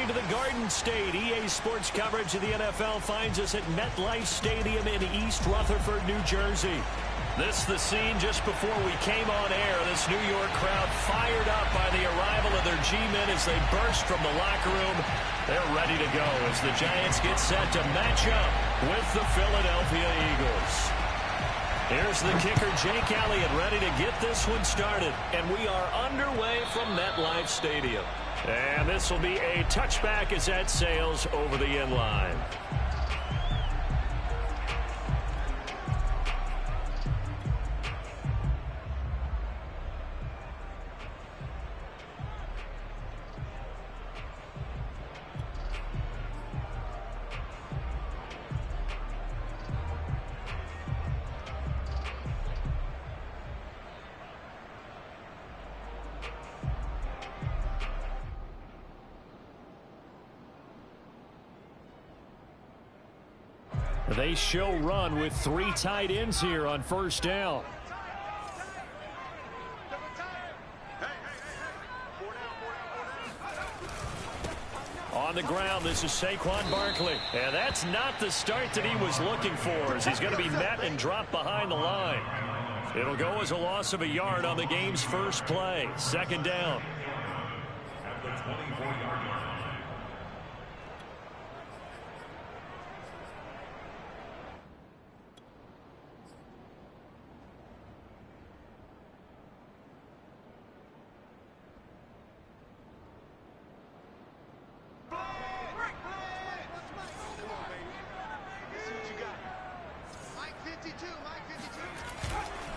returning to the Garden State. EA Sports coverage of the NFL finds us at MetLife Stadium in East Rutherford, New Jersey. This the scene just before we came on air. This New York crowd fired up by the arrival of their G-men as they burst from the locker room. They're ready to go as the Giants get set to match up with the Philadelphia Eagles. Here's the kicker, Jake Elliott, ready to get this one started. And we are underway from MetLife Stadium. And this will be a touchback as that sails over the end line. They show run with 3 tight ends here on first down. On the ground, this is Saquon Barkley. And that's not the start that he was looking for, as he's going to be met and dropped behind the line. It'll go as a loss of a yard on the game's first play. Second down. At the 24-yard line.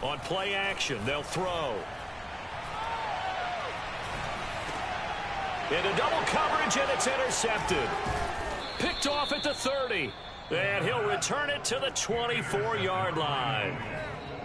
On play action, they'll throw. Into double coverage, and it's intercepted. Picked off at the 30. And he'll return it to the 24-yard line.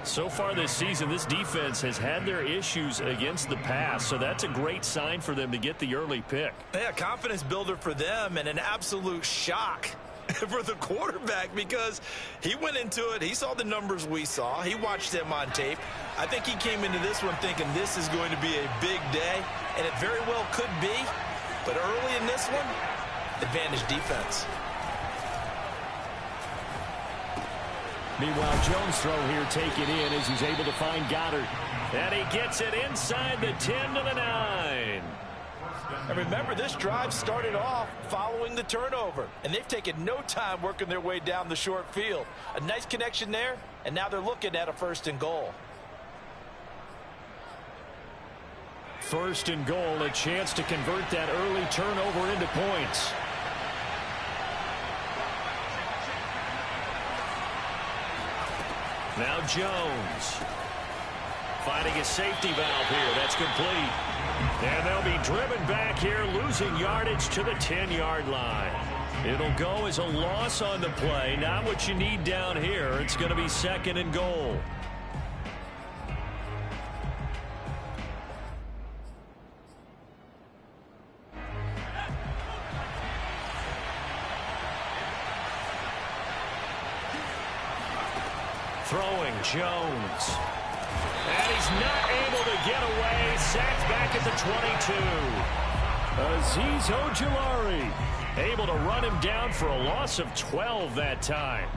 So far this season, this defense has had their issues against the pass, so that's a great sign for them to get the early pick. Yeah, confidence builder for them and an absolute shock for the quarterback, because he went into it, he saw the numbers we saw, he watched them on tape. I think he came into this one thinking this is going to be a big day, and it very well could be, but early in this one, advantage defense. Meanwhile, Jones' throw here taken in as he's able to find Goddard. And he gets it inside the 10 to the 9. And remember, this drive started off following the turnover, and they've taken no time working their way down the short field. A nice connection there, and now they're looking at a 1st and goal. 1st and goal, a chance to convert that early turnover into points. Now Jones finding a safety valve here. That's complete. And they'll be driven back here, losing yardage to the 10-yard line. It'll go as a loss on the play. Not what you need down here. It's going to be 2nd and goal. Throwing Jones. And he's not able to get away. Sacked back at the 22. Azeez Ojulari able to run him down for a loss of 12 that time.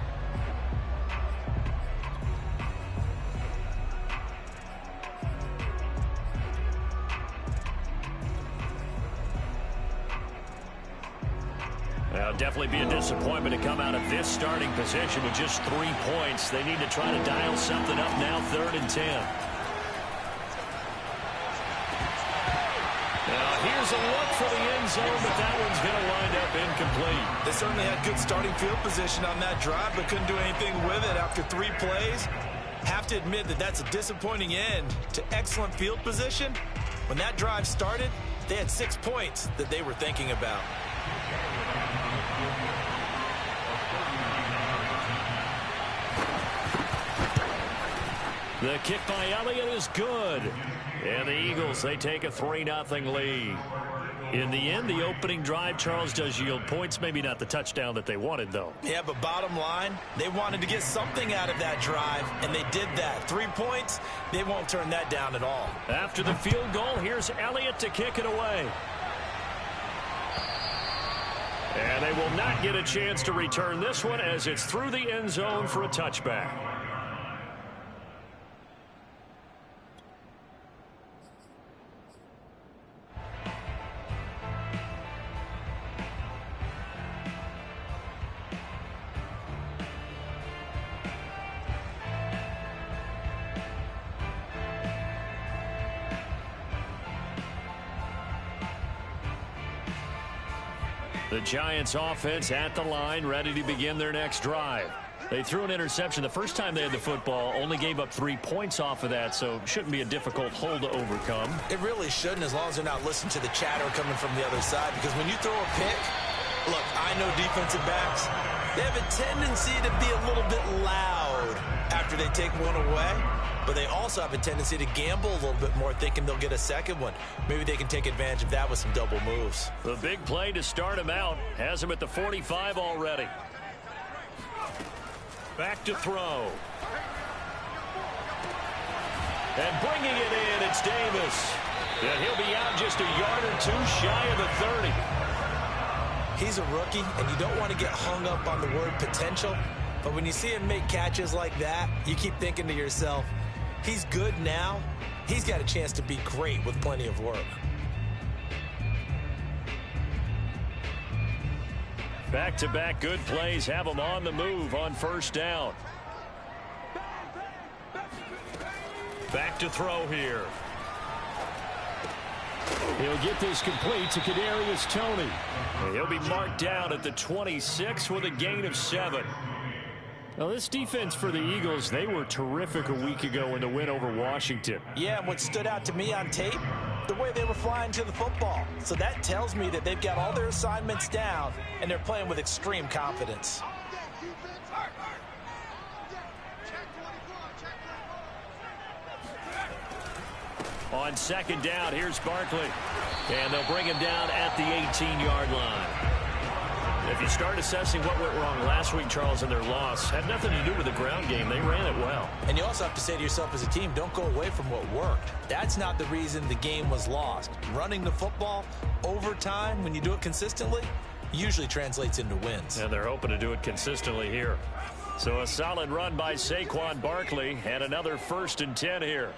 Well, definitely be a disappointment to come out of this starting position with just 3 points. They need to try to dial something up now, 3rd and 10. Now, here's a look for the end zone, but that one's going to wind up incomplete. They certainly had good starting field position on that drive, but couldn't do anything with it after 3 plays. Have to admit that that's a disappointing end to excellent field position. When that drive started, they had 6 points that they were thinking about. The kick by Elliott is good. And the Eagles, they take a 3-0 lead. In the end, the opening drive, Charles, does yield points. Maybe not the touchdown that they wanted, though. Yeah, but bottom line, they wanted to get something out of that drive, and they did that. 3 points, they won't turn that down at all. After the field goal, here's Elliott to kick it away. And they will not get a chance to return this one as it's through the end zone for a touchback. The Giants offense at the line, ready to begin their next drive. They threw an interception the first time they had the football, only gave up 3 points off of that, so shouldn't be a difficult hole to overcome. It really shouldn't, as long as they're not listening to the chatter coming from the other side, because when you throw a pick, look, I know defensive backs, they have a tendency to be a little bit loud after they take one away. But they also have a tendency to gamble a little bit more, thinking they'll get a second one. Maybe they can take advantage of that with some double moves. The big play to start him out has him at the 45 already. Back to throw. And bringing it in, it's Davis. And he'll be out just a yard or two shy of the 30. He's a rookie, and you don't want to get hung up on the word potential. But when you see him make catches like that, you keep thinking to yourself, he's good now. He's got a chance to be great with plenty of work. Back-to-back good plays have him on the move on first down. Back to throw here. He'll get this complete to Kadarius Toney. And he'll be marked down at the 26 with a gain of 7. Now, this defense for the Eagles, they were terrific a week ago in the win over Washington. Yeah, and what stood out to me on tape, the way they were flying to the football. So that tells me that they've got all their assignments down, and they're playing with extreme confidence. On second down, here's Barkley. And they'll bring him down at the 18-yard line. If you start assessing what went wrong last week, Charles, in their loss, had nothing to do with the ground game. They ran it well. And you also have to say to yourself as a team, don't go away from what worked. That's not the reason the game was lost. Running the football over time, when you do it consistently, usually translates into wins. And they're hoping to do it consistently here. So a solid run by Saquon Barkley and another 1st and 10 here.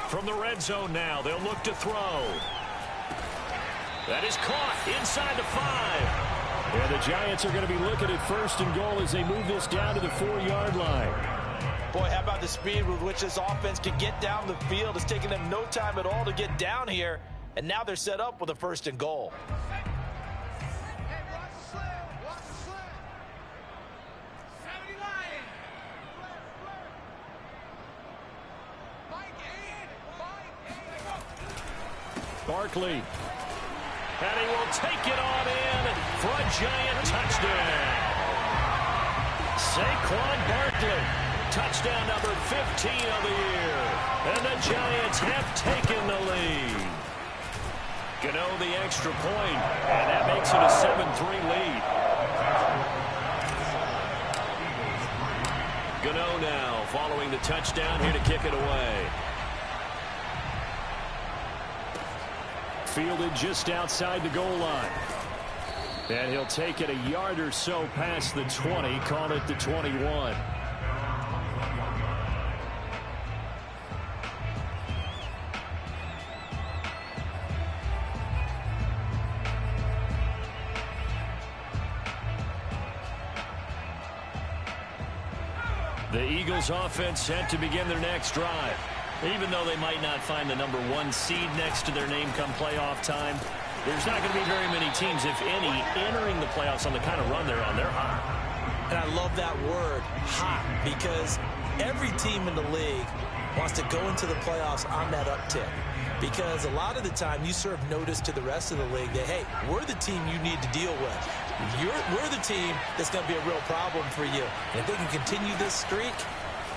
From the red zone now, they'll look to throw. That is caught inside the 5. And the Giants are going to be looking at 1st and goal as they move this down to the 4-yard line. Boy, how about the speed with which this offense can get down the field? It's taking them no time at all to get down here. And now they're set up with a 1st and goal. Barkley. And he will take it on in for a Giant touchdown. Saquon Barkley. Touchdown number 15 of the year. And the Giants have taken the lead. Gano the extra point, and that makes it a 7-3 lead. Gano now following the touchdown here to kick it away. Fielded just outside the goal line. And he'll take it a yard or so past the 20, call it the 21. The Eagles offense set to begin their next drive. Even though they might not find the number 1 seed next to their name come playoff time, there's not going to be very many teams, if any, entering the playoffs on the kind of run they're on. They're hot. And I love that word, hot, because every team in the league wants to go into the playoffs on that uptick. Because a lot of the time you serve notice to the rest of the league that, hey, we're the team you need to deal with. We're the team that's going to be a real problem for you. And if they can continue this streak,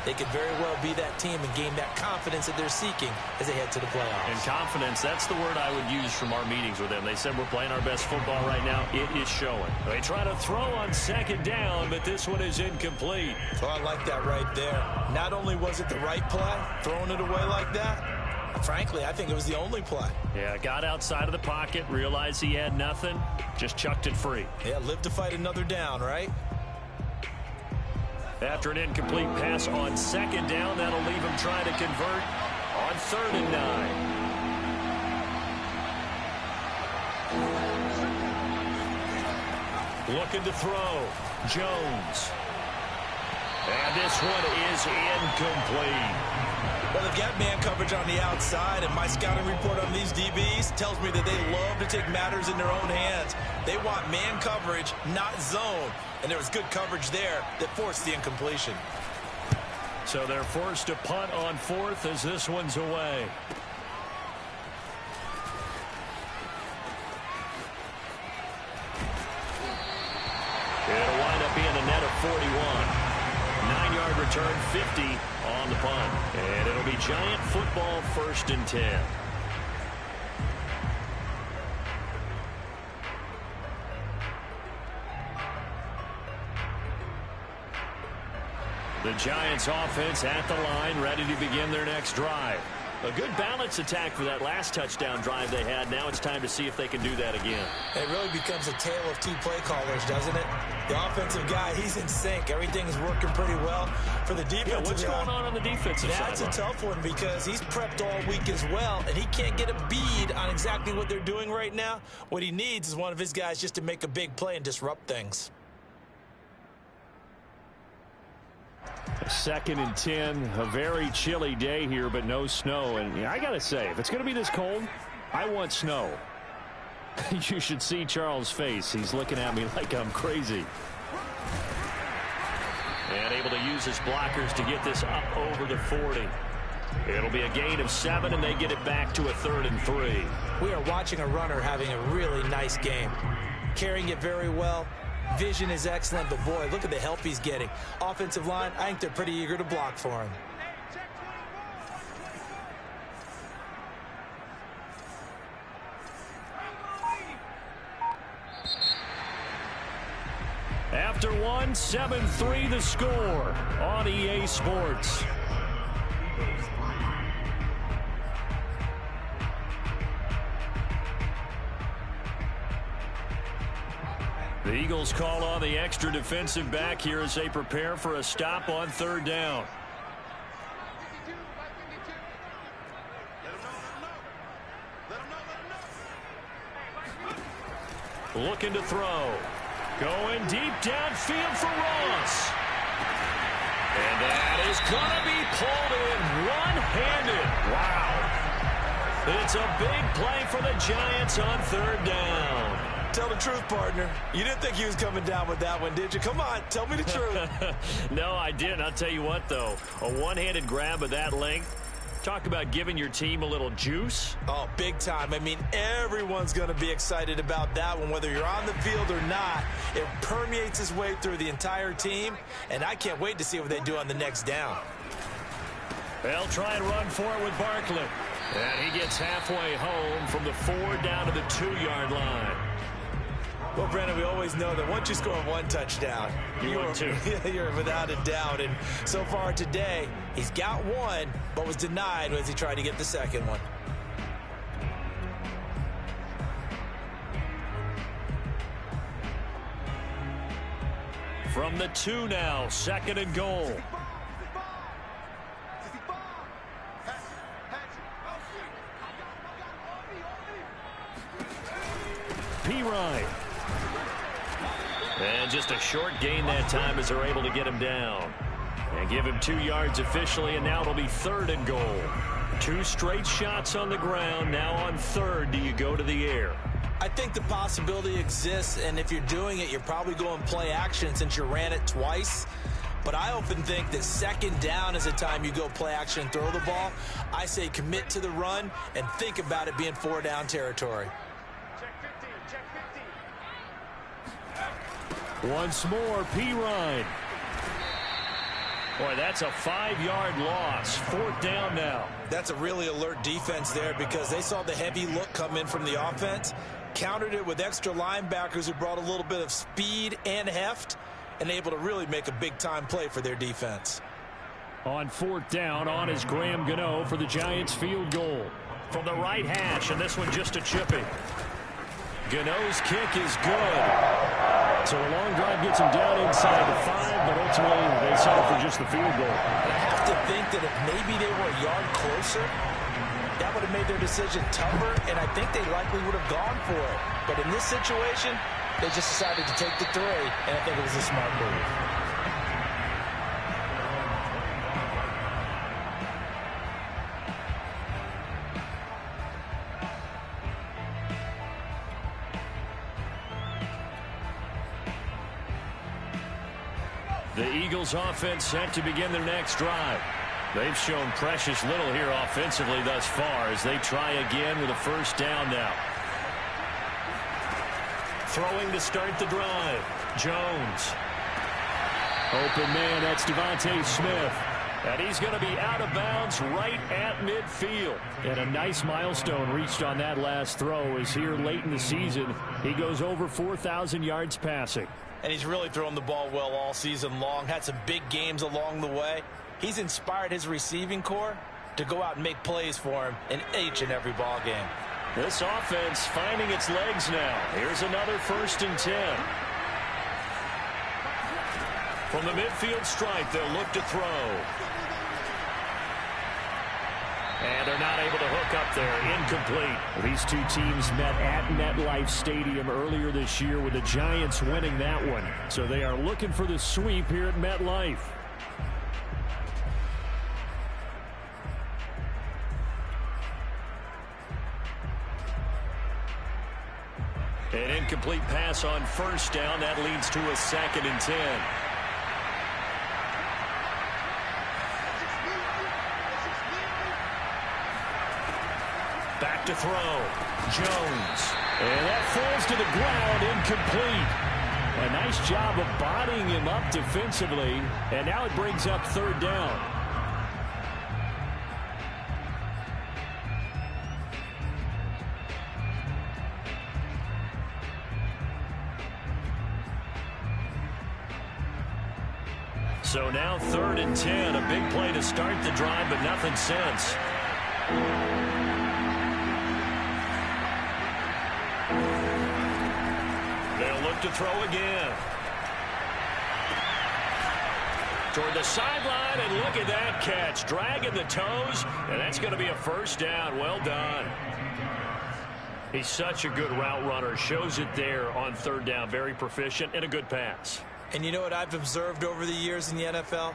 they could very well be that team and gain that confidence that they're seeking as they head to the playoffs. And confidence, that's the word I would use from our meetings with them. They said we're playing our best football right now. It is showing. They try to throw on second down, but this one is incomplete. Oh, I like that right there. Not only was it the right play, throwing it away like that, frankly, I think it was the only play. Yeah, got outside of the pocket, realized he had nothing, just chucked it free. Yeah, live to fight another down, right? After an incomplete pass on second down, that'll leave him trying to convert on 3rd and 9. Looking to throw. Jones. And this one is incomplete. Well, they've got man coverage on the outside, and my scouting report on these DBs tells me that they love to take matters in their own hands. They want man coverage, not zone. And there was good coverage there that forced the incompletion. So they're forced to punt on 4th as this one's away. It'll wind up being a net of 41. 9-yard return, 50 on the punt. And it'll be Giant football, 1st and 10. The Giants offense at the line, ready to begin their next drive. A good balance attack for that last touchdown drive they had. Now it's time to see if they can do that again. It really becomes a tale of two play callers, doesn't it? The offensive guy, he's in sync. Everything's working pretty well. For the defensive guy, what's going on the defensive side? That's a tough one because he's prepped all week as well, and he can't get a bead on exactly what they're doing right now. What he needs is one of his guys just to make a big play and disrupt things. 2nd and 10, a very chilly day here, but no snow. And I got to say, if it's going to be this cold, I want snow. You should see Charles' face. He's looking at me like I'm crazy. And able to use his blockers to get this up over the 40. It'll be a gain of 7, and they get it back to a 3rd and 3. We are watching a runner having a really nice game. Carrying it very well. Vision is excellent, but boy, look at the help he's getting. Offensive line, I think they're pretty eager to block for him. After one, 7-3 the score on EA Sports. The Eagles call on the extra defensive back here as they prepare for a stop on 3rd down. Looking to throw. Going deep downfield for Ross. And that is going to be pulled in one-handed. Wow. It's a big play for the Giants on 3rd down. Tell the truth, partner. You didn't think he was coming down with that one, did you? Come on, tell me the truth. No, I didn't. I'll tell you what, though. A one-handed grab of that length. Talk about giving your team a little juice. Oh, big time. I mean, everyone's going to be excited about that one, whether you're on the field or not. It permeates its way through the entire team, and I can't wait to see what they do on the next down. They'll try and run for it with Barkley. And he gets halfway home from the 4 down to the 2-yard line. Well, Brandon, we always know that once you score one touchdown, you're without a doubt. And so far today, he's got one, but was denied as he tried to get the second one. From the 2 now, 2nd and goal. Pirine. And just a short gain that time as they're able to get him down. And give him 2 yards officially, and now it'll be 3rd and goal. 2 straight shots on the ground. Now on 3rd, do you go to the air? I think the possibility exists, and if you're doing it, you're probably going play action since you ran it twice. But I often think that 2nd down is the time you go play action and throw the ball. I say commit to the run and think about it being 4 down territory. Once more, Pirine. Boy, that's a 5-yard loss. 4th down now. That's a really alert defense there because they saw the heavy look come in from the offense, countered it with extra linebackers who brought a little bit of speed and heft, and able to really make a big-time play for their defense. On 4th down, on is Graham Gano for the Giants field goal. From the right hash, and this one just a chippy. Gano's kick is good. So a long drive gets him down inside the 5, but ultimately they settle for just the field goal. I have to think that if maybe they were a yard closer, that would have made their decision tougher, and I think they likely would have gone for it. But in this situation, they just decided to take the 3, and I think it was a smart move. The Eagles offense set to begin their next drive. They've shown precious little here offensively thus far as they try again with a 1st down now. Throwing to start the drive. Jones. Open man, that's Devontae Smith. And he's going to be out of bounds right at midfield. And a nice milestone reached on that last throw as here late in the season, he goes over 4,000 yards passing. And he's really thrown the ball well all season long. Had some big games along the way. He's inspired his receiving corps to go out and make plays for him in each and every ball game. This offense finding its legs now. Here's another 1st and 10. From the midfield stripe, they'll look to throw. And they're not able to hook up there. Incomplete. These two teams met at MetLife Stadium earlier this year with the Giants winning that one. So they are looking for the sweep here at MetLife. An incomplete pass on 1st down. That leads to a 2nd and 10. Back to throw. Jones. And that falls to the ground, incomplete. A nice job of bodying him up defensively. And now it brings up 3rd down. So now 3rd and 10. A big play to start the drive, but nothing since. They'll look to throw again. Toward the sideline, and look at that catch. Dragging the toes, and that's going to be a 1st down. Well done. He's such a good route runner. Shows it there on 3rd down. Very proficient and a good pass. And you know what I've observed over the years in the NFL?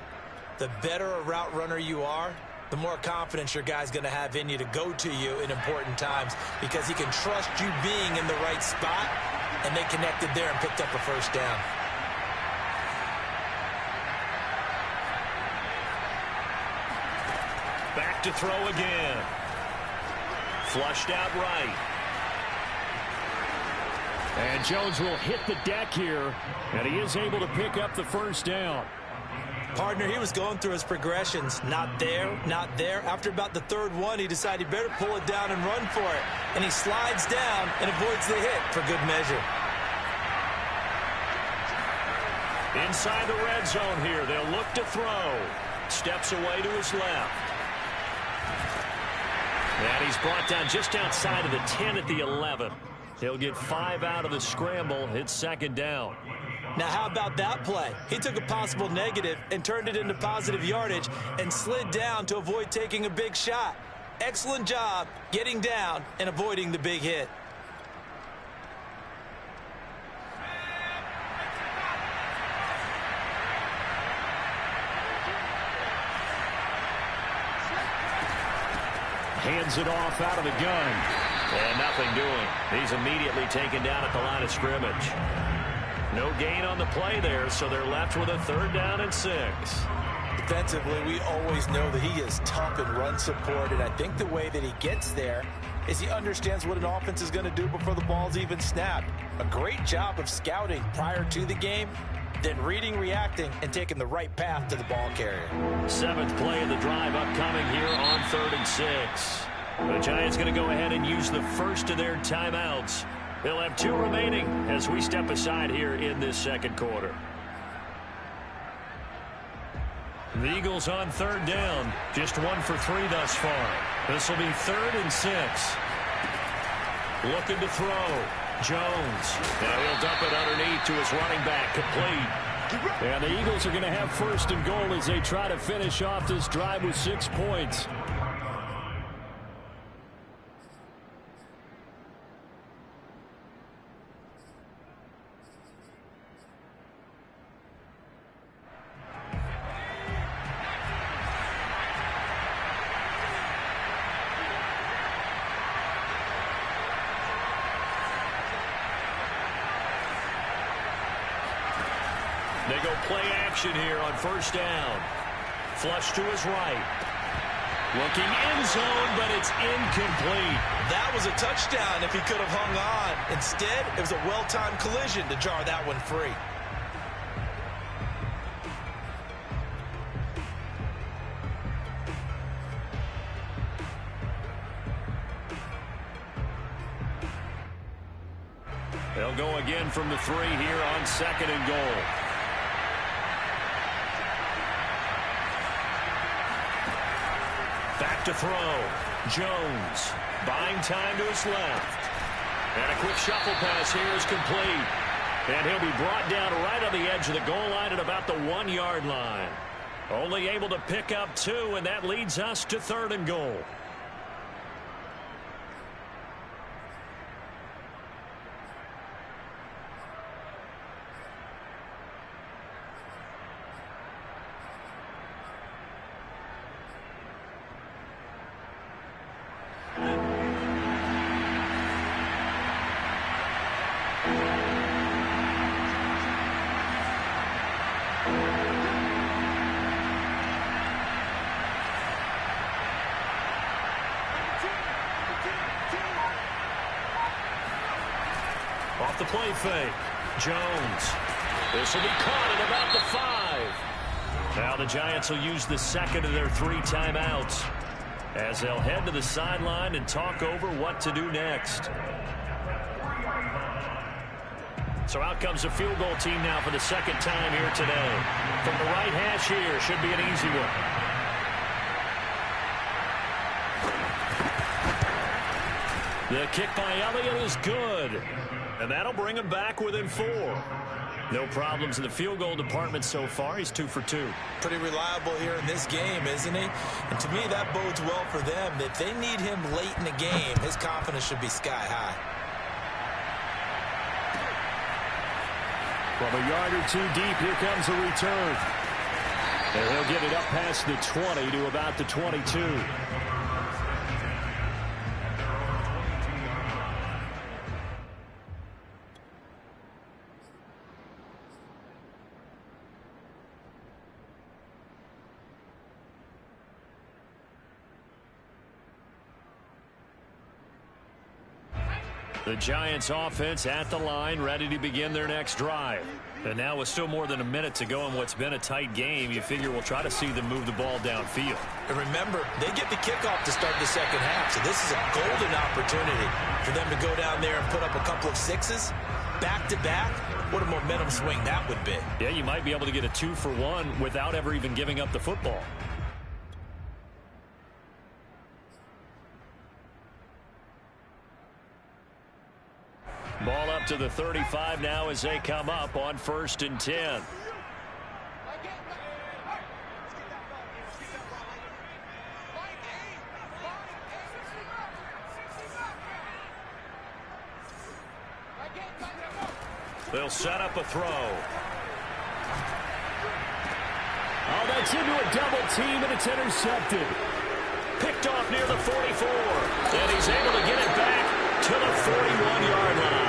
The better a route runner you are, the more confidence your guy's going to have in you to go to you in important times because he can trust you being in the right spot, and they connected there and picked up a 1st down. Back to throw again. Flushed out right. And Jones will hit the deck here, and he is able to pick up the 1st down. Partner, he was going through his progressions. Not there, not there. After about the 3rd one, he decided he better pull it down and run for it. And he slides down and avoids the hit for good measure. Inside the red zone here, they'll look to throw. Steps away to his left. And he's brought down just outside of the 10 at the 11. He'll get 5 out of the scramble. It's 2nd down. Now, how about that play? He took a possible negative and turned it into positive yardage and slid down to avoid taking a big shot. Excellent job getting down and avoiding the big hit. Hands it off out of the gun. And nothing doing. He's immediately taken down at the line of scrimmage. No gain on the play there, so they're left with a 3rd down and 6. Defensively, we always know that he is tough in run support, and I think the way that he gets there is he understands what an offense is going to do before the ball's even snapped. A great job of scouting prior to the game, then reading, reacting, and taking the right path to the ball carrier. 7th play of the drive upcoming here on 3rd and 6. The Giants going to go ahead and use the first of their timeouts. They'll have 2 remaining as we step aside here in this second quarter. The Eagles on 3rd down. Just 1 for 3 thus far. This will be 3rd and 6. Looking to throw. Jones. Now he'll dump it underneath to his running back. Complete. And the Eagles are going to have 1st and goal as they try to finish off this drive with 6 points. They go play action here on 1st down. Flush to his right. Looking end zone, but it's incomplete. That was a touchdown if he could have hung on. Instead, it was a well-timed collision to jar that one free. They'll go again from the 3 here on 2nd and goal. Back to throw. Jones buying time to his left. And a quick shuffle pass here is complete. And he'll be brought down right on the edge of the goal line at about the 1-yard line. Only able to pick up 2, and that leads us to 3rd and goal. Off the play fake. Jones. This will be caught at about the 5. Now the Giants will use the 2nd of their 3 timeouts as they'll head to the sideline and talk over what to do next. So out comes the field goal team now for the 2nd time here today. From the right hash here, should be an easy one. The kick by Elliott is good. And that'll bring him back within 4. No problems in the field goal department so far. He's 2 for 2. Pretty reliable here in this game, isn't he? And to me, that bodes well for them. If they need him late in the game, his confidence should be sky high. From a yard or 2 deep, here comes a return. And he'll get it up past the 20 to about the 22. The Giants offense at the line, ready to begin their next drive. And now with still more than a minute to go in what's been a tight game, you figure we'll try to see them move the ball downfield. And remember, they get the kickoff to start the second half, so this is a golden opportunity for them to go down there and put up a couple of 6s back-to-back. What a momentum swing that would be. Yeah, you might be able to get a 2 for 1 without ever even giving up the football. Ball up to the 35 now as they come up on 1st and 10. They'll set up a throw. Oh, that's into a double team, and it's intercepted. Picked off near the 44. And he's able to get it back to the 41-yard line.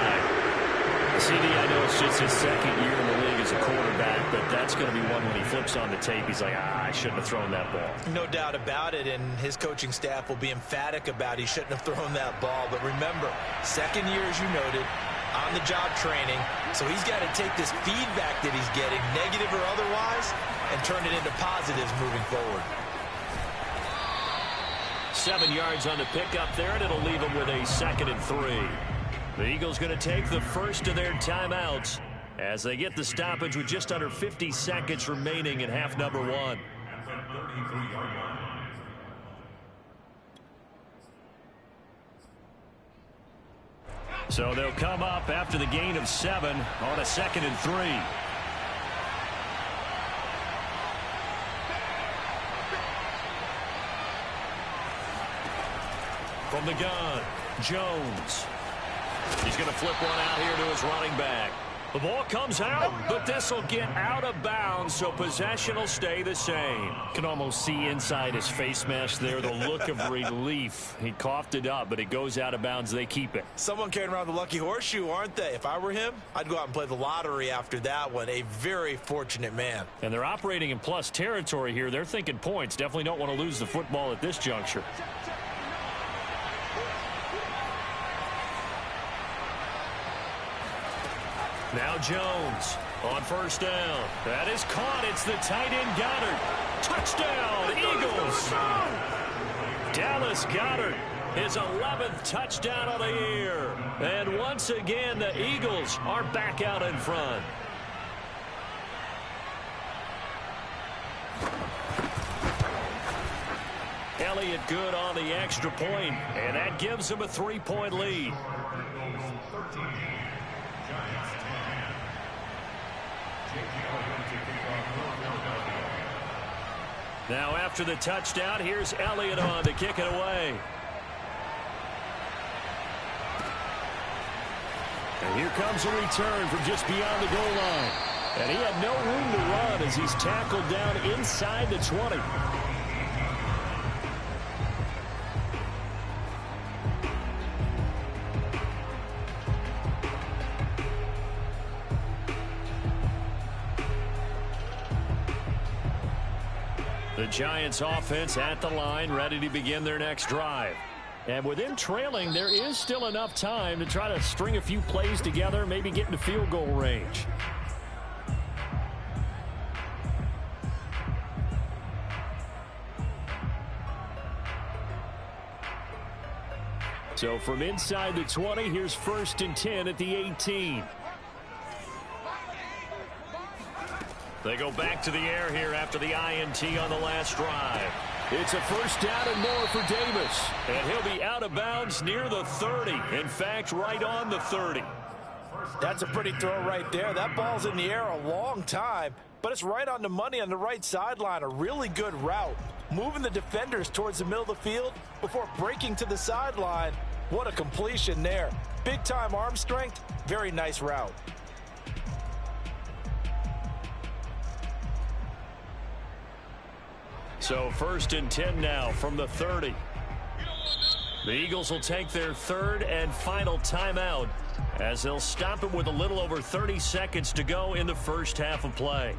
CD, I know it's just his 2nd year in the league as a quarterback, but that's going to be one when he flips on the tape. He's like, I shouldn't have thrown that ball. No doubt about it, and his coaching staff will be emphatic about he shouldn't have thrown that ball. But remember, 2nd year, as you noted, on-the-job training. So he's got to take this feedback that he's getting, negative or otherwise, and turn it into positives moving forward. 7 yards on the pickup there, and it'll leave him with a 2nd and 3. The Eagles going to take the first of their timeouts as they get the stoppage with just under 50 seconds remaining in half number 1. So they'll come up after the gain of 7 on a 2nd and 3. From the gun, Jones. He's going to flip one out here to his running back. The ball comes out, but this will get out of bounds, so possession will stay the same. Can almost see inside his face mask there the look of relief. He coughed it up, but it goes out of bounds. They keep it. Someone carrying around the lucky horseshoe, aren't they? If I were him, I'd go out and play the lottery after that one. A very fortunate man. And they're operating in plus territory here. They're thinking points. Definitely don't want to lose the football at this juncture. Now Jones on first down. That is caught. It's the tight end Goddard. Touchdown, Eagles. Dallas Goedert, his 11th touchdown of the year. And once again, the Eagles are back out in front. Elliott good on the extra point, and that gives him a 3-point lead. Now after the touchdown, here's Elliott on to kick it away. And here comes a return from just beyond the goal line. And he had no room to run as he's tackled down inside the 20. The Giants offense at the line, ready to begin their next drive. And with them trailing, there is still enough time to try to string a few plays together, maybe get into field goal range. So from inside the 20, here's 1st and 10 at the 18. They go back to the air here after the INT on the last drive. It's a first down and more for Davis. And he'll be out of bounds near the 30. In fact, right on the 30. That's a pretty throw right there. That ball's in the air a long time, but it's right on the money on the right sideline. A really good route. Moving the defenders towards the middle of the field before breaking to the sideline. What a completion there. Big-time arm strength. Very nice route. So 1st and 10 now from the 30. The Eagles will take their 3rd and final timeout as they'll stop it with a little over 30 seconds to go in the first half of play.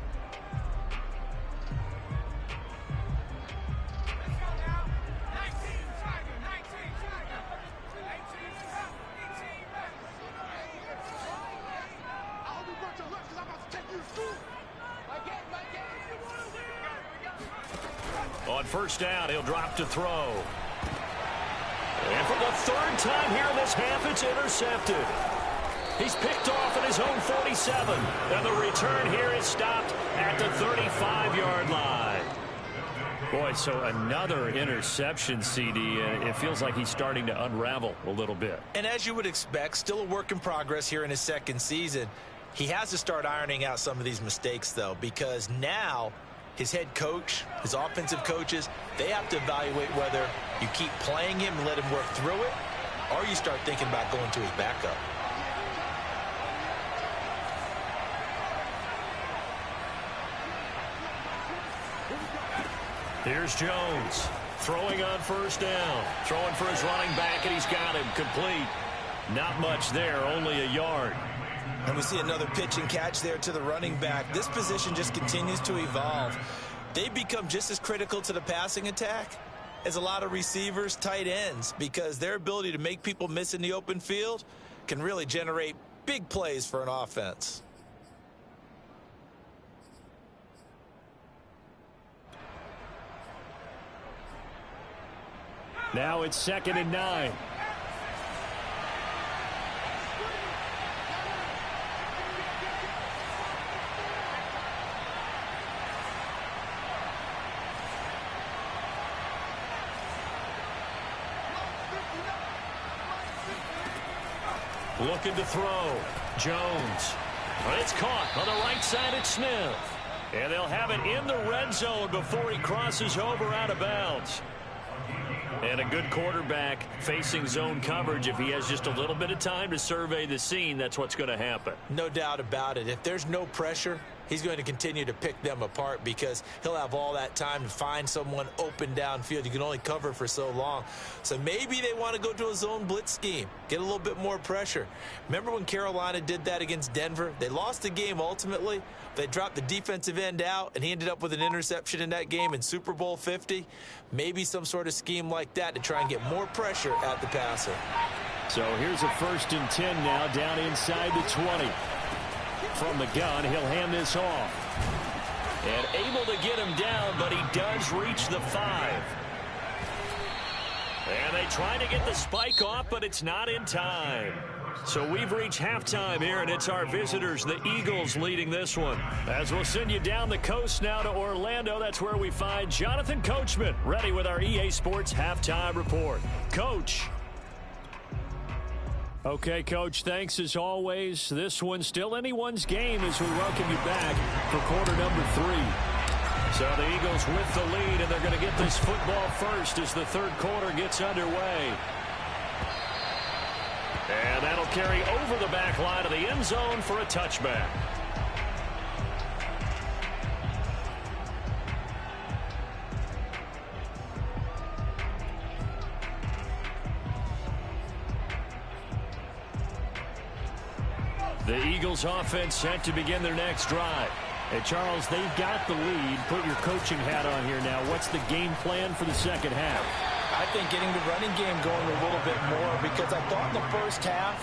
On first down, he'll drop to throw. And for the 3rd time here in this half, it's intercepted. He's picked off at his own 47. And the return here is stopped at the 35-yard line. Boy, so another interception, CD. It feels like he's starting to unravel a little bit. And as you would expect, still a work in progress here in his 2nd season. He has to start ironing out some of these mistakes, though, because now his head coach, his offensive coaches, they have to evaluate whether you keep playing him and let him work through it, or you start thinking about going to his backup. Here's Jones throwing on first down, throwing for his running back, and he's got him complete. Not much there, only a yard. And we see another pitch and catch there to the running back. This position just continues to evolve. They become just as critical to the passing attack as a lot of receivers, tight ends, because their ability to make people miss in the open field can really generate big plays for an offense. Now it's 2nd and 9. Looking to throw. Jones. It's caught on the right side at Smith. And they'll have it in the red zone before he crosses over out of bounds. And a good quarterback facing zone coverage. If he has just a little bit of time to survey the scene, that's what's going to happen. No doubt about it. If there's no pressure, he's going to continue to pick them apart because he'll have all that time to find someone open downfield. You can only cover for so long. So maybe they want to go to a zone blitz scheme, get a little bit more pressure. Remember when Carolina did that against Denver? They lost the game ultimately. They dropped the defensive end out, and he ended up with an interception in that game in Super Bowl 50. Maybe some sort of scheme like that to try and get more pressure at the passer. So here's a 1st and 10 now down inside the 20. From the gun, he'll hand this off. And able to get him down, but he does reach the 5. And they try to get the spike off, but it's not in time. So we've reached halftime here, and it's our visitors, the Eagles, leading this one. As we'll send you down the coast now to Orlando, that's where we find Jonathan Coachman, ready with our EA Sports Halftime Report. Coach. Okay, Coach, thanks as always. This one's still anyone's game as we welcome you back for quarter number 3. So the Eagles with the lead, and they're going to get this football first as the third quarter gets underway. And that'll carry over the back line of the end zone for a touchback. The Eagles offense set to begin their next drive. Hey, Charles, they've got the lead. Put your coaching hat on here now. What's the game plan for the second half? I think getting the running game going a little bit more because I thought in the first half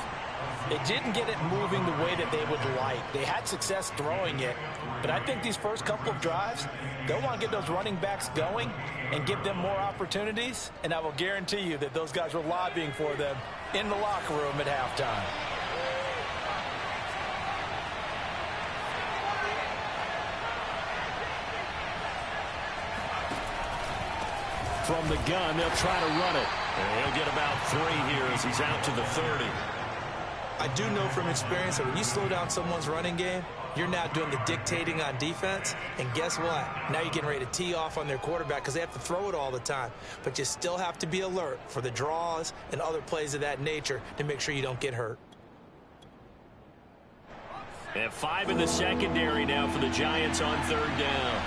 they didn't get it moving the way that they would like. They had success throwing it, but I think these first couple of drives, they'll want to get those running backs going and give them more opportunities, and I will guarantee you that those guys were lobbying for them in the locker room at halftime. From the gun, they'll try to run it. And he'll get about 3 here as he's out to the 30. I do know from experience that when you slow down someone's running game, you're now doing the dictating on defense. And guess what? Now you're getting ready to tee off on their quarterback because they have to throw it all the time. But you still have to be alert for the draws and other plays of that nature to make sure you don't get hurt. And 5 in the secondary now for the Giants on third down.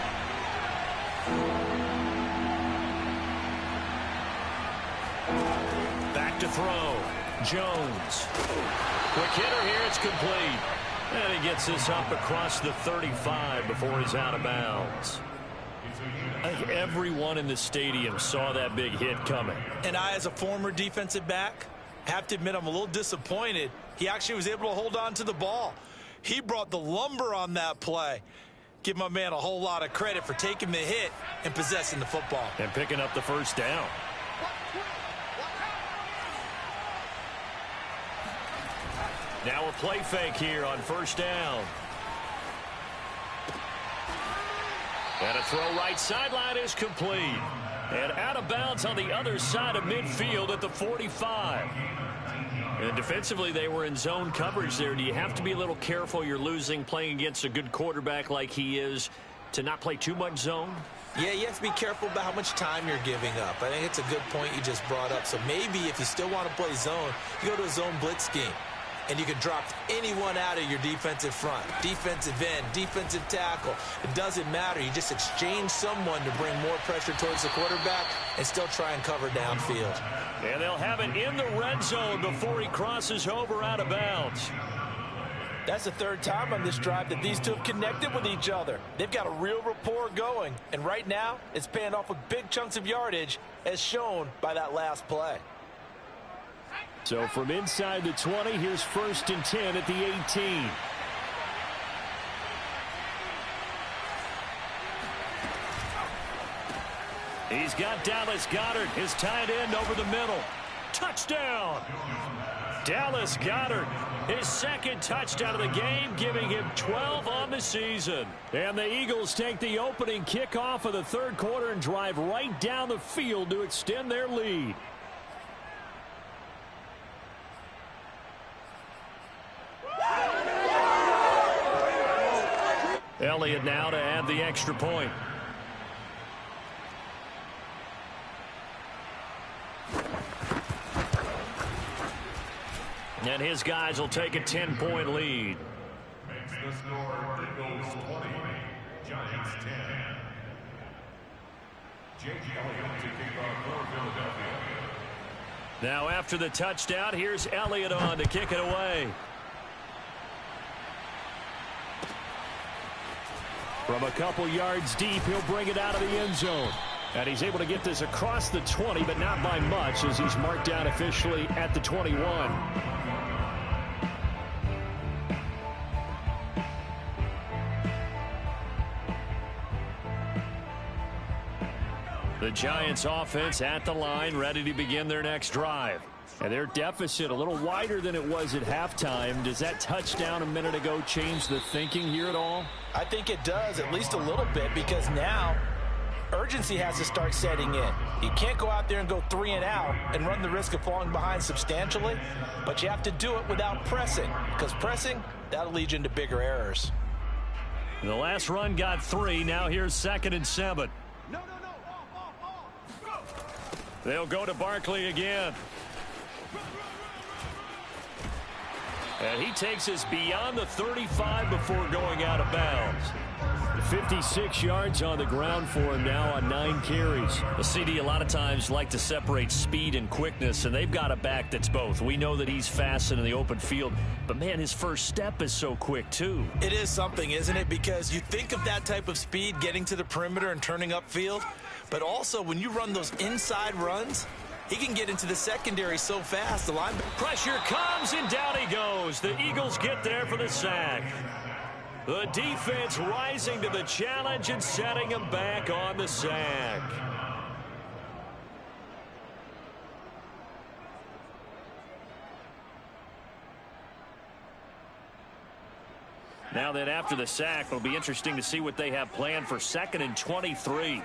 Back to throw. Jones. Quick hitter here. It's complete. And he gets this up across the 35 before he's out of bounds. I think everyone in the stadium saw that big hit coming. And I, as a former defensive back, have to admit I'm a little disappointed. He actually was able to hold on to the ball. He brought the lumber on that play. Give my man a whole lot of credit for taking the hit and possessing the football. And picking up the first down. Now a play fake here on first down. And a throw right sideline is complete. And out of bounds on the other side of midfield at the 45. And defensively, they were in zone coverage there. Do you have to be a little careful? You're losing playing against a good quarterback like he is to not play too much zone? Yeah, you have to be careful about how much time you're giving up. I think it's a good point you just brought up. So maybe if you still want to play zone, you go to a zone blitz scheme. And you can drop anyone out of your defensive front, defensive end, defensive tackle. It doesn't matter. You just exchange someone to bring more pressure towards the quarterback and still try and cover downfield. And they'll have it in the red zone before he crosses over out of bounds. That's the third time on this drive that these two have connected with each other. They've got a real rapport going. And right now, it's paying off with big chunks of yardage as shown by that last play. So from inside the 20, here's 1st and 10 at the 18. He's got Dallas Goedert, his tight end, over the middle. Touchdown! Dallas Goedert, his 2nd touchdown of the game, giving him 12 on the season. And the Eagles take the opening kickoff of the 3rd quarter and drive right down the field to extend their lead. Elliott now to add the extra point. And his guys will take a 10-point lead. Makes the score Eagles 20, Giants 10. J.J. Elliott to kick off for Philadelphia. Now after the touchdown, here's Elliott on to kick it away. From a couple yards deep, he'll bring it out of the end zone. And he's able to get this across the 20, but not by much, as he's marked down officially at the 21. The Giants offense at the line, ready to begin their next drive. And their deficit a little wider than it was at halftime. Does that touchdown a minute ago change the thinking here at all? I think it does, at least a little bit, because now urgency has to start setting in. You can't go out there and go 3 and out and run the risk of falling behind substantially, but you have to do it without pressing, because pressing, that'll lead you into bigger errors. The last run got 3. Now here's 2nd and 7. They'll go to Barkley again. And he takes us beyond the 35 before going out of bounds. 56 yards on the ground for him now on 9 carries. The CD a lot of times like to separate speed and quickness, and they've got a back that's both. We know that he's fast in the open field, but man, his first step is so quick too. It is something, isn't it? Because you think of that type of speed getting to the perimeter and turning upfield, but also when you run those inside runs, he can get into the secondary so fast. The line pressure comes, and down he goes. The Eagles get there for the sack. The defense rising to the challenge and setting him back on the sack. Now then, after the sack, it'll be interesting to see what they have planned for 2nd and 23.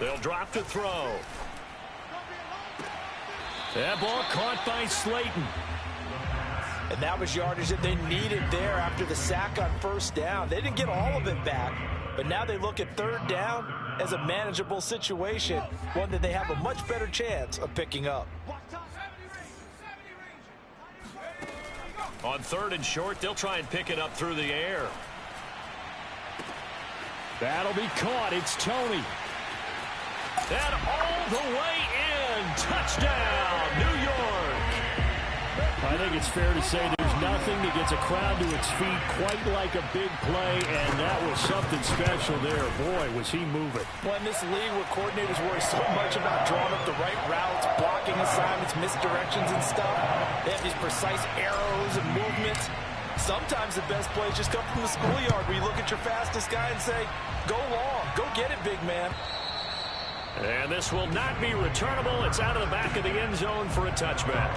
They'll drop to throw. That ball caught by Slayton. And that was yardage that they needed there after the sack on 1st down. They didn't get all of it back, but now they look at 3rd down as a manageable situation, one that they have a much better chance of picking up. On 3rd and short, they'll try and pick it up through the air. That'll be caught. It's Tony. And all the way in. Touchdown, New York. I think it's fair to say there's nothing that gets a crowd to its feet quite like a big play, and that was something special there. Boy, was he moving. Well, in this league where coordinators worry so much about drawing up the right routes, blocking assignments, misdirections and stuff, they have these precise arrows and movements. Sometimes the best plays just come from the schoolyard where you look at your fastest guy and say, go long, go get it, big man. And this will not be returnable. It's out of the back of the end zone for a touchback.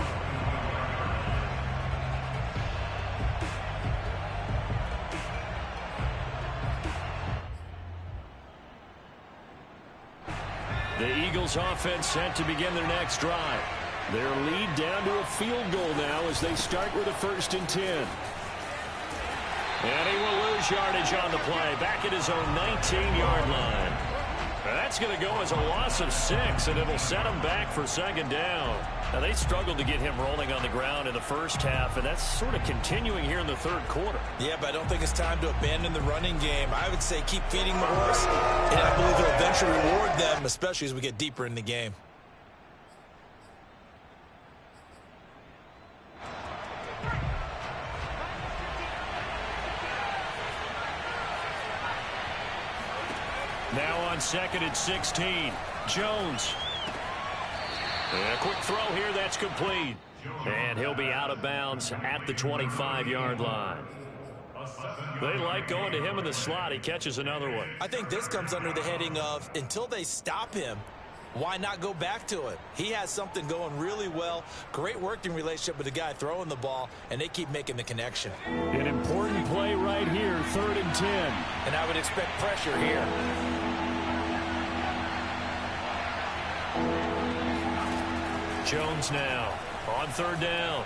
The Eagles offense set to begin their next drive. Their lead down to a field goal now as they start with a 1st and 10. And he will lose yardage on the play, back at his own 19-yard line. That's going to go as a loss of 6, and it'll set him back for 2nd down. Now, they struggled to get him rolling on the ground in the first half, and that's sort of continuing here in the 3rd quarter. Yeah, but I don't think it's time to abandon the running game. I would say keep feeding the horse, and I believe it'll eventually reward them, especially as we get deeper in the game. Now on 2nd and 16. Jones. And a quick throw here that's complete. And he'll be out of bounds at the 25-yard line. They like going to him in the slot. He catches another one. I think this comes under the heading of until they stop him, why not go back to it? He has something going really well. Great working relationship with the guy throwing the ball, and they keep making the connection. An important play right here, 3rd and 10. And I would expect pressure here. Jones now on 3rd down.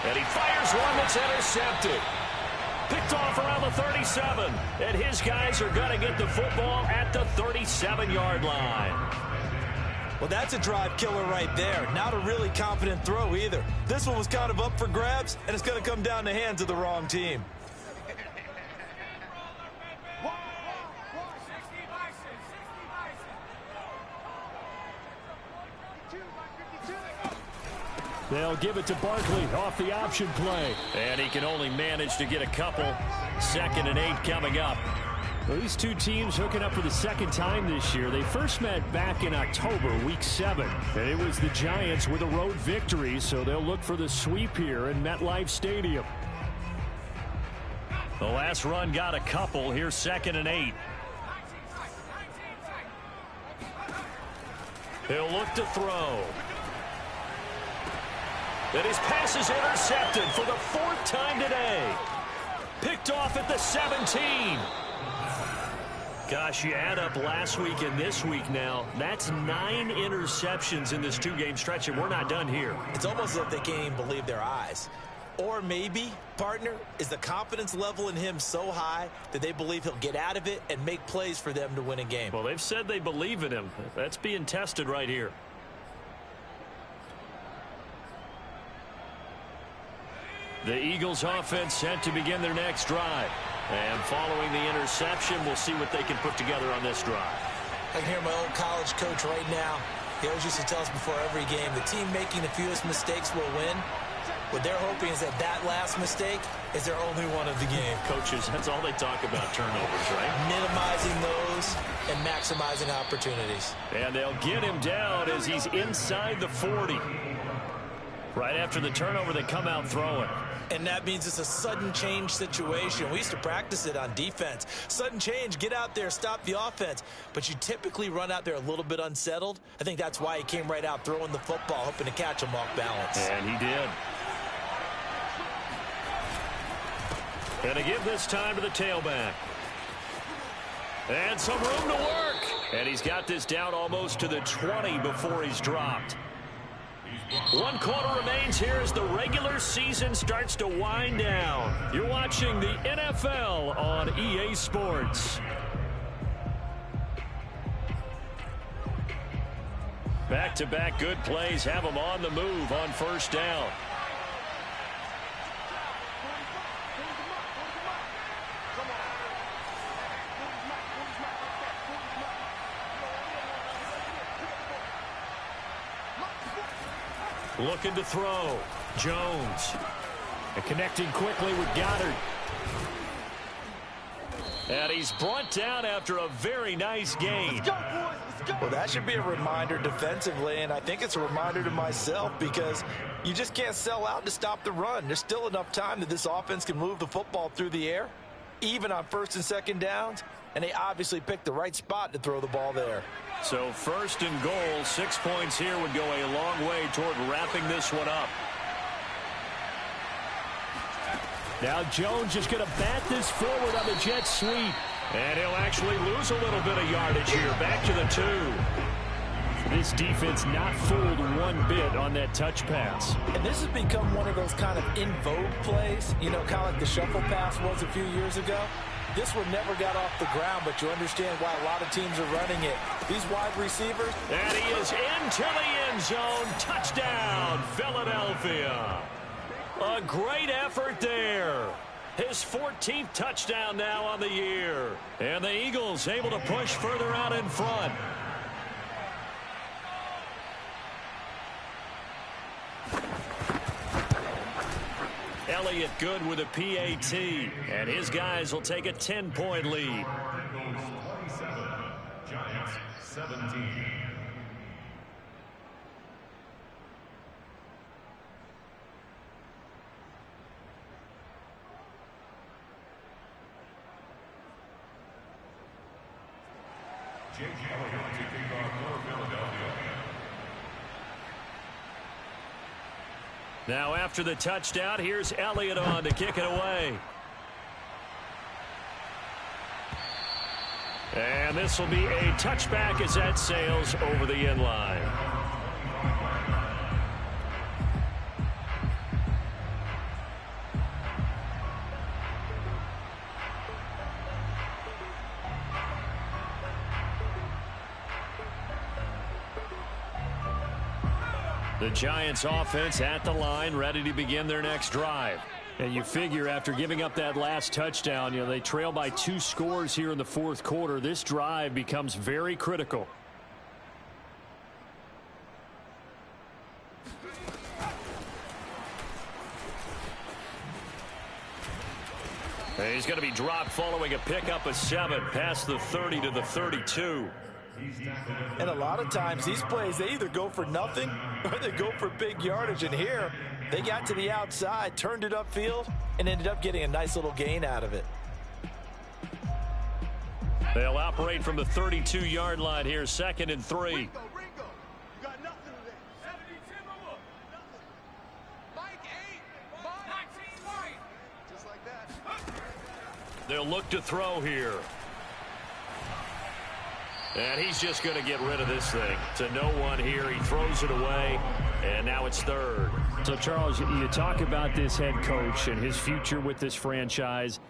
And he fires one that's intercepted. Picked off around the 37. And his guys are going to get the football at the 37-yard line. Well, that's a drive killer right there. Not a really confident throw either. This one was kind of up for grabs, and it's going to come down the hands of the wrong team. They'll give it to Barkley off the option play. And he can only manage to get a couple. 2nd and 8 coming up. Well, these two teams hooking up for the second time this year. They first met back in October, week 7. And it was the Giants with a road victory, so they'll look for the sweep here in MetLife Stadium. The last run got a couple. Here's 2nd and 8. He'll look to throw. And his pass is intercepted for the 4th time today. Picked off at the 17. Gosh, you add up last week and this week now. That's 9 interceptions in this 2-game stretch, and we're not done here. It's almost as if they can't even believe their eyes. Or maybe, partner, is the confidence level in him so high that they believe he'll get out of it and make plays for them to win a game. Well, they've said they believe in him. That's being tested right here. The Eagles offense set to begin their next drive. And following the interception, we'll see what they can put together on this drive. I can hear my old college coach right now. He always used to tell us before every game, the team making the fewest mistakes will win. What they're hoping is that last mistake is their only one of the game. Coaches, that's all they talk about, turnovers, right? Minimizing those and maximizing opportunities. And they'll get him down as he's inside the 40. Right after the turnover, they come out throwing. And that means it's a sudden change situation. We used to practice it on defense. Sudden change, get out there, stop the offense. But you typically run out there a little bit unsettled. I think that's why he came right out throwing the football, hoping to catch him off balance. And he did. And to give this time to the tailback. And some room to work. And he's got this down almost to the 20 before he's dropped. 1 quarter remains here as the regular season starts to wind down. You're watching the NFL on EA Sports. Back-to-back good plays have them on the move on 1st down. Looking to throw. Jones. And connecting quickly with Goddard. And he's brought down after a very nice gain. Let's go, boys. Let's go. Well, that should be a reminder defensively, and I think it's a reminder to myself because you just can't sell out to stop the run. There's still enough time that this offense can move the football through the air, even on 1st and 2nd downs, and they obviously picked the right spot to throw the ball there. So 1st and goal, 6 points here would go a long way toward wrapping this one up. Now Jones is going to bat this forward on the jet sweep. And he'll actually lose a little bit of yardage here. Back to the 2. This defense not fooled one bit on that touch pass. And this has become one of those kind of in vogue plays, you know, kind of like the shuffle pass was a few years ago. This one never got off the ground, but you understand why a lot of teams are running it. These wide receivers. And he is into the end zone. Touchdown, Philadelphia. A great effort there. His 14th touchdown now on the year. And the Eagles able to push further out in front. Elliott good with a PAT. And his guys will take a 10-point lead. 13. Jake Elliott to kick off for Philadelphia. Now after the touchdown, here's Elliott on to kick it away. And this will be a touchback as that sails over the end line. The Giants offense at the line, ready to begin their next drive. And you figure after giving up that last touchdown, they trail by 2 scores here in the fourth quarter. This drive becomes very critical. And he's going to be dropped following a pickup of 7 past the 30 to the 32. And a lot of times these plays, they either go for nothing or they go for big yardage. And here, they got to the outside, turned it upfield, and ended up getting a nice little gain out of it. They'll operate from the 32-yard line here, 2nd and 3. Ringo, you got nothing today. 72 more. Mike 8. Mike 19. Just like that. They'll look to throw here. And he's just going to get rid of this thing. To no one here. He throws it away, and now it's 3rd. So, Charles, you talk about this head coach and his future with this franchise.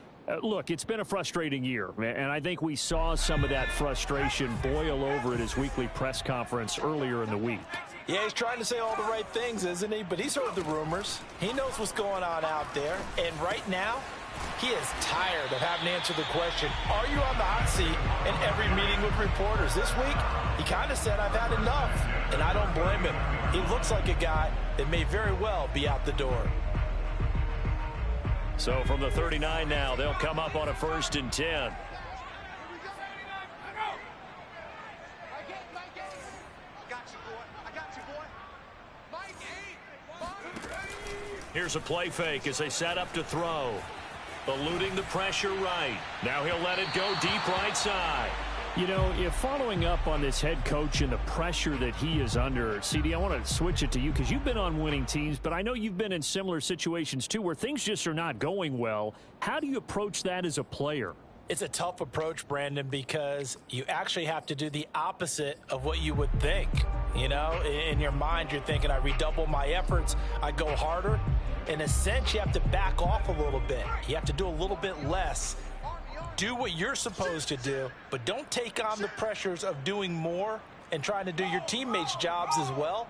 Look, it's been a frustrating year, and I think we saw some of that frustration boil over at his weekly press conference earlier in the week. Yeah, he's trying to say all the right things, isn't he? But he's heard the rumors. He knows what's going on out there. And right now, he is tired of having to answer the question, are you on the hot seat in every meeting with reporters? This week, he kind of said, I've had enough, and I don't blame him. He looks like a guy that may very well be out the door. So from the 39 now, they'll come up on a 1st and 10. Here's a play fake as they set up to throw. Eluding the pressure right. Now he'll let it go deep right side. If following up on this head coach and the pressure that he is under, CD, I want to switch it to you because you've been on winning teams, but I know you've been in similar situations too where things just are not going well. How do you approach that as a player? It's a tough approach, Brandon, because you actually have to do the opposite of what you would think. In your mind, you're thinking, I redouble my efforts, I go harder. In a sense, you have to back off a little bit. You have to do a little bit less. Do what you're supposed to do, but don't take on the pressures of doing more and trying to do your teammates' jobs as well.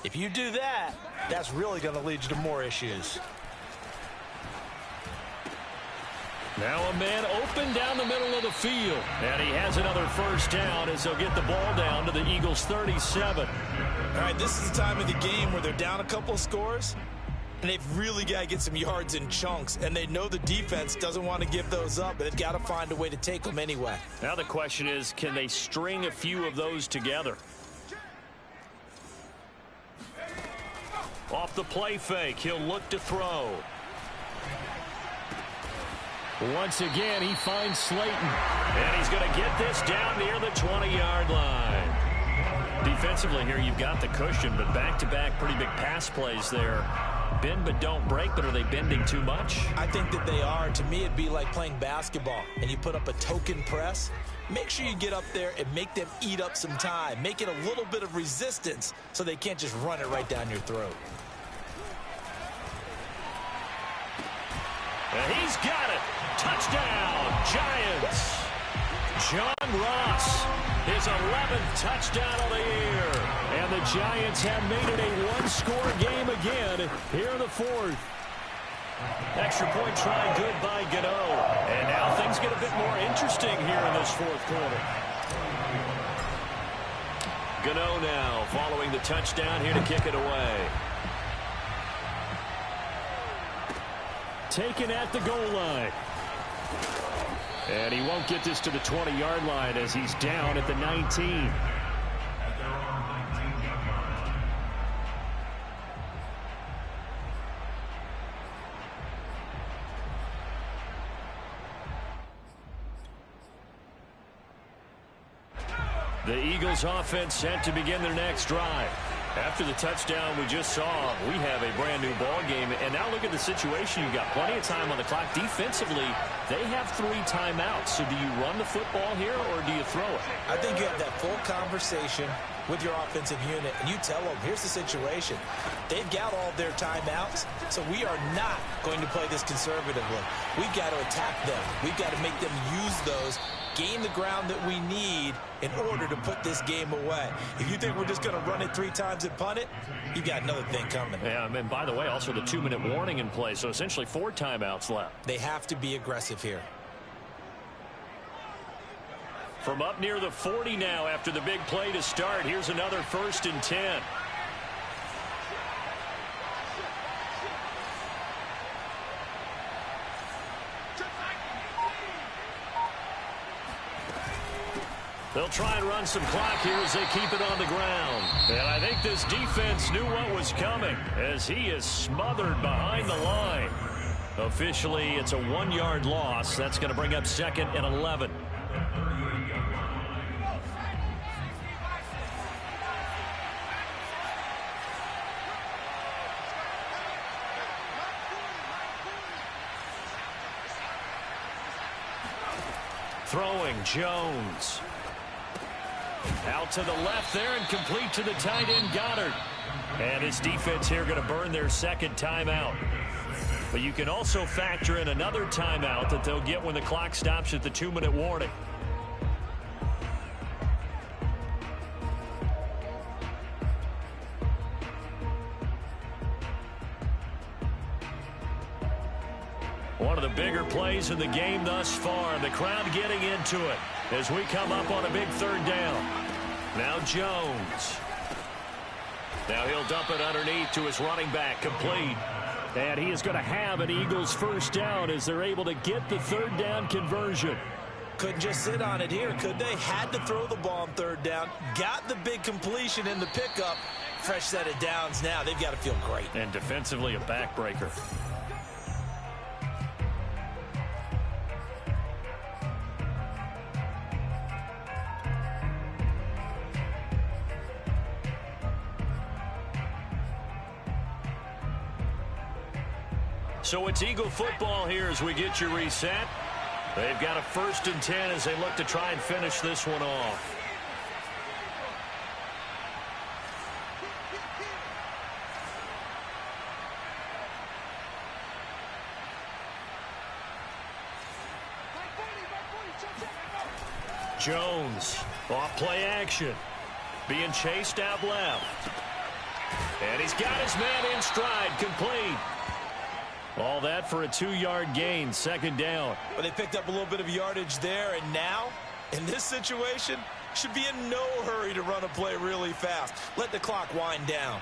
If you do that, that's really going to lead you to more issues. Now a man open down the middle of the field. And he has another 1st down as they'll get the ball down to the Eagles' 37. All right, this is the time of the game where they're down a couple of scores, and they've really got to get some yards in chunks, and they know the defense doesn't want to give those up, but they've got to find a way to take them anyway. Now the question is, can they string a few of those together? Off the play fake, he'll look to throw. Once again, he finds Slayton. And he's going to get this down near the 20-yard line. Defensively here, you've got the cushion, but back-to-back pretty big pass plays there. Bend but don't break, but are they bending too much? I think that they are. To me, it'd be like playing basketball, and you put up a token press. Make sure you get up there and make them eat up some time. Make it a little bit of resistance so they can't just run it right down your throat. And he's got it. Touchdown, Giants. John Ross, his 11th touchdown of the year. And the Giants have made it a one-score game again here in the 4th. Extra point try good by Gano. And now things get a bit more interesting here in this 4th quarter. Gano now following the touchdown here to kick it away. Taken at the goal line. And he won't get this to the 20-yard line as he's down at the 19. The Eagles offense set to begin their next drive. After the touchdown we just saw, we have a brand new ball game. And now look at the situation. You've got plenty of time on the clock. Defensively, they have 3 timeouts. So do you run the football here or do you throw it? I think you have that full conversation with your offensive unit, and you tell them, here's the situation. They've got all their timeouts, so we are not going to play this conservatively. We've got to attack them. We've got to make them use those, gain the ground that we need in order to put this game away. If you think we're just going to run it 3 times and punt it, you've got another thing coming. Yeah, and by the way, also the 2-minute warning in play, so essentially 4 timeouts left. They have to be aggressive here. From up near the 40 now after the big play to start. Here's another 1st and 10. They'll try and run some clock here as they keep it on the ground. And I think this defense knew what was coming as he is smothered behind the line. Officially, it's a 1-yard loss. That's going to bring up 2nd and 11. Throwing Jones. Out to the left there and complete to the tight end Goddard. And his defense here going to burn their 2nd timeout. But you can also factor in another timeout that they'll get when the clock stops at the 2-minute warning. One of the bigger plays in the game thus far. The crowd getting into it as we come up on a big 3rd down. Now Jones. Now he'll dump it underneath to his running back, complete. And he is going to have an Eagles 1st down as they're able to get the 3rd down conversion. Couldn't just sit on it here, could they? Had to throw the ball on 3rd down. Got the big completion in the pickup. Fresh set of downs now. They've got to feel great. And defensively a backbreaker. So it's Eagle football here as we get you reset. They've got a 1st and 10 as they look to try and finish this one off. Jones off play action. Being chased out left. And he's got his man in stride, complete. All that for a 2-yard gain, 2nd down. But they picked up a little bit of yardage there, and now, in this situation, should be in no hurry to run a play really fast. Let the clock wind down.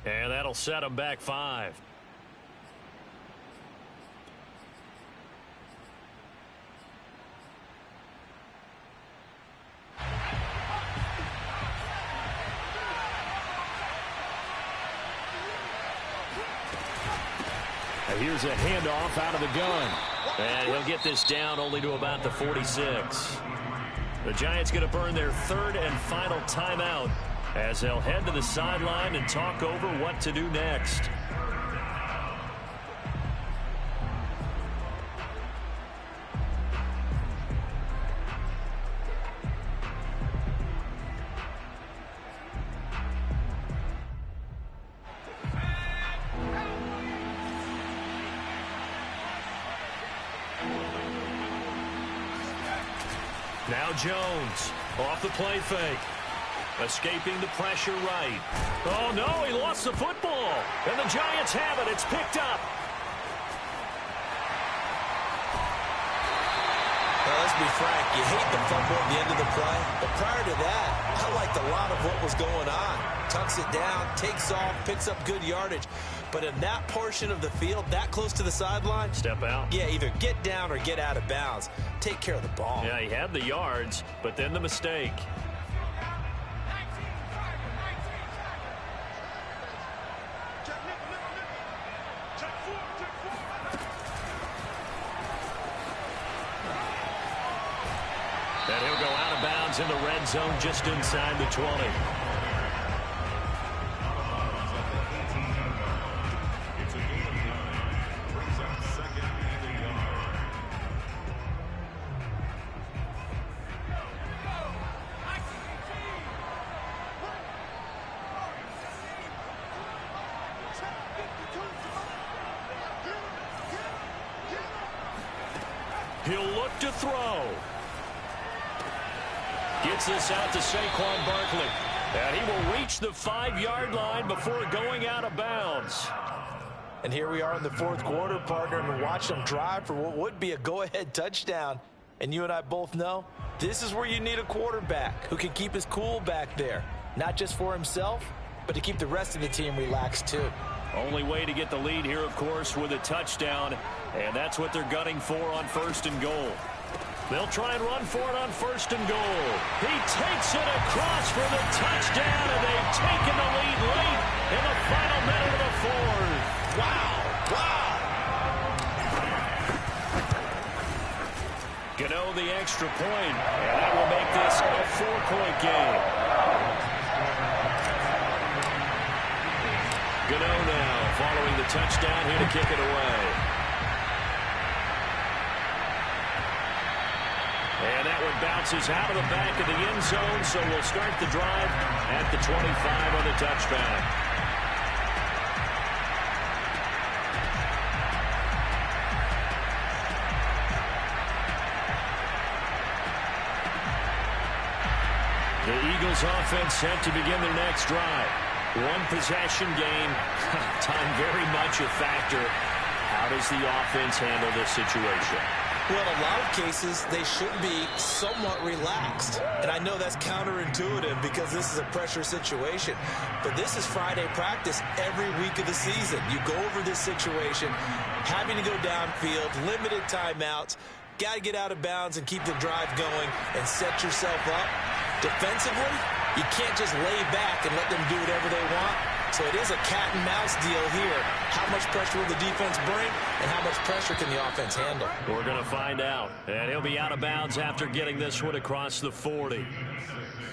And that'll set them back 5. And here's a handoff out of the gun. And he'll get this down only to about the 46. The Giants going to burn their 3rd and final timeout as they'll head to the sideline and talk over what to do next. Now Jones off the play fake. Escaping the pressure right. Oh, no, he lost the football. And the Giants have it. It's picked up. Now, let's be frank, you hate the fumble at the end of the play, but prior to that, I liked a lot of what was going on. Tucks it down, takes off, picks up good yardage. But in that portion of the field, that close to the sideline, step out. Yeah, either get down or get out of bounds. Take care of the ball. Yeah, he had the yards, but then the mistake. And he'll go out of bounds in the red zone just inside the 20. He'll look to throw. Gets this out to Saquon Barkley. And he will reach the 5-yard line before going out of bounds. And here we are in the fourth quarter, partner, and watch them drive for what would be a go-ahead touchdown. And you and I both know this is where you need a quarterback who can keep his cool back there. Not just for himself, but to keep the rest of the team relaxed too. Only way to get the lead here, of course, with a touchdown. And that's what they're gunning for on 1st and goal. They'll try and run for it on 1st and goal. He takes it across for the touchdown, and they've taken the lead late in the final minute of the fourth. Wow. Gano the extra point, and that will make this a 4-point game. Gano now following the touchdown here to kick it away. And that one bounces out of the back of the end zone, so we'll start the drive at the 25 on the touchback. The Eagles offense set to begin their next drive. One possession game, time very much a factor. How does the offense handle this situation? Well, in a lot of cases, they should be somewhat relaxed. And I know that's counterintuitive because this is a pressure situation. But this is Friday practice every week of the season. You go over this situation, having to go downfield, limited timeouts, got to get out of bounds and keep the drive going and set yourself up. Defensively, you can't just lay back and let them do whatever they want. So it is a cat and mouse deal here. How much pressure will the defense bring, and how much pressure can the offense handle? We're going to find out. And he'll be out of bounds after getting this one across the 40.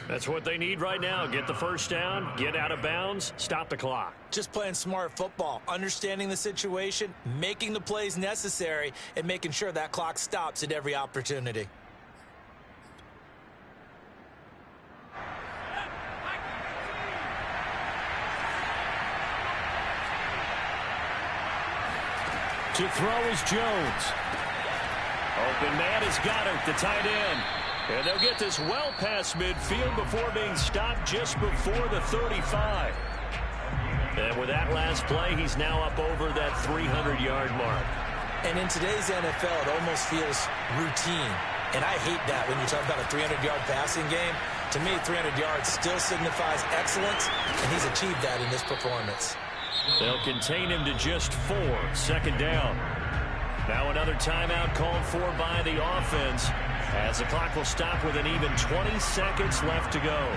That's what they need right now. Get the first down, get out of bounds, stop the clock. Just playing smart football, understanding the situation, making the plays necessary, and making sure that clock stops at every opportunity. To throw is Jones. Open man is Goddard, the tight end. And they'll get this well past midfield before being stopped just before the 35. And with that last play, he's now up over that 300-yard mark. And in today's NFL, it almost feels routine. And I hate that when you talk about a 300-yard passing game. To me, 300 yards still signifies excellence, and he's achieved that in this performance. They'll contain him to just 4, 2nd down. Now another timeout called for by the offense as the clock will stop with an even 20 seconds left to go.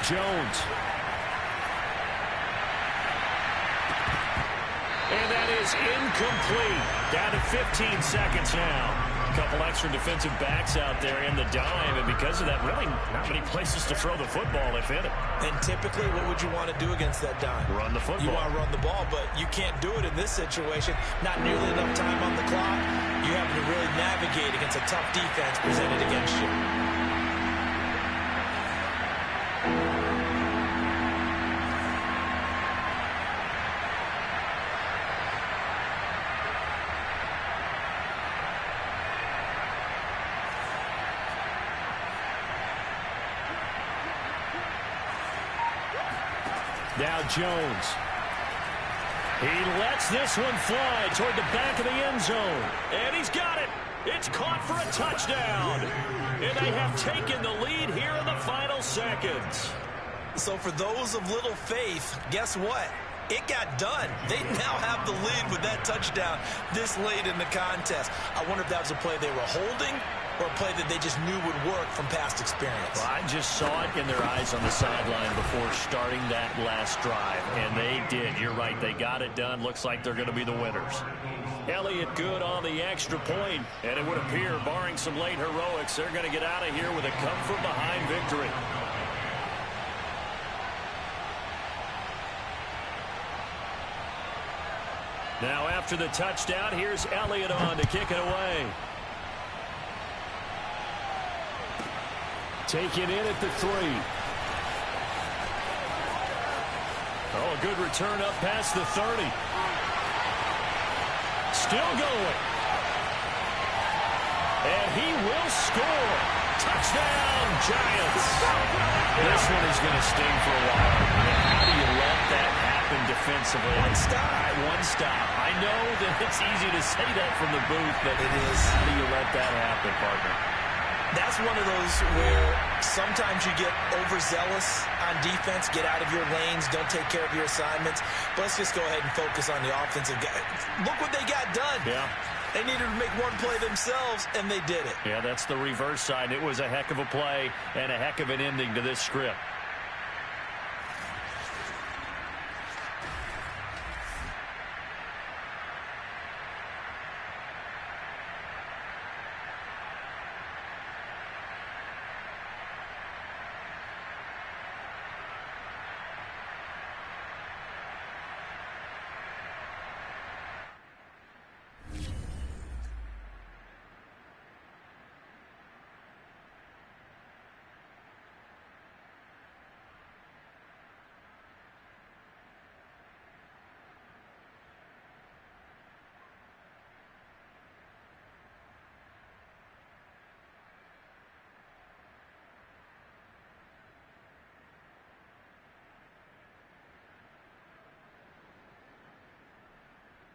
Jones. And that is incomplete. Down to 15 seconds now. A couple extra defensive backs out there in the dime, and because of that, really not many places to throw the football if hit it. And typically, what would you want to do against that dime? Run the football. You want to run the ball, but you can't do it in this situation. Not nearly enough time on the clock. You have to really navigate against a tough defense presented against you. Now Jones. He lets this one fly toward the back of the end zone. And he's got it. It's caught for a touchdown. And they have taken the lead here in the final seconds. So for those of little faith, guess what? It got done. They now have the lead with that touchdown this late in the contest. I wonder if that was a play they were holding or a play that they just knew would work from past experience. Well, I just saw it in their eyes on the sideline before starting that last drive, and they did. You're right. They got it done. Looks like they're going to be the winners. Elliott good on the extra point, and it would appear, barring some late heroics, they're going to get out of here with a come-from-behind victory. Now after the touchdown, here's Elliott on to kick it away. Taken in at the 3. Oh, a good return up past the 30. Still going. And he will score. Touchdown, Giants. This one is going to sting for a while. How do you let that happen defensively? One stop. I know that it's easy to say that from the booth, but it is. How do you let that happen, partner? That's one of those where sometimes you get overzealous on defense, get out of your lanes, don't take care of your assignments. But let's just go ahead and focus on the offensive guy. Look what they got done. Yeah. They needed to make one play themselves, and they did it. Yeah, that's the reverse side. It was a heck of a play and a heck of an ending to this script.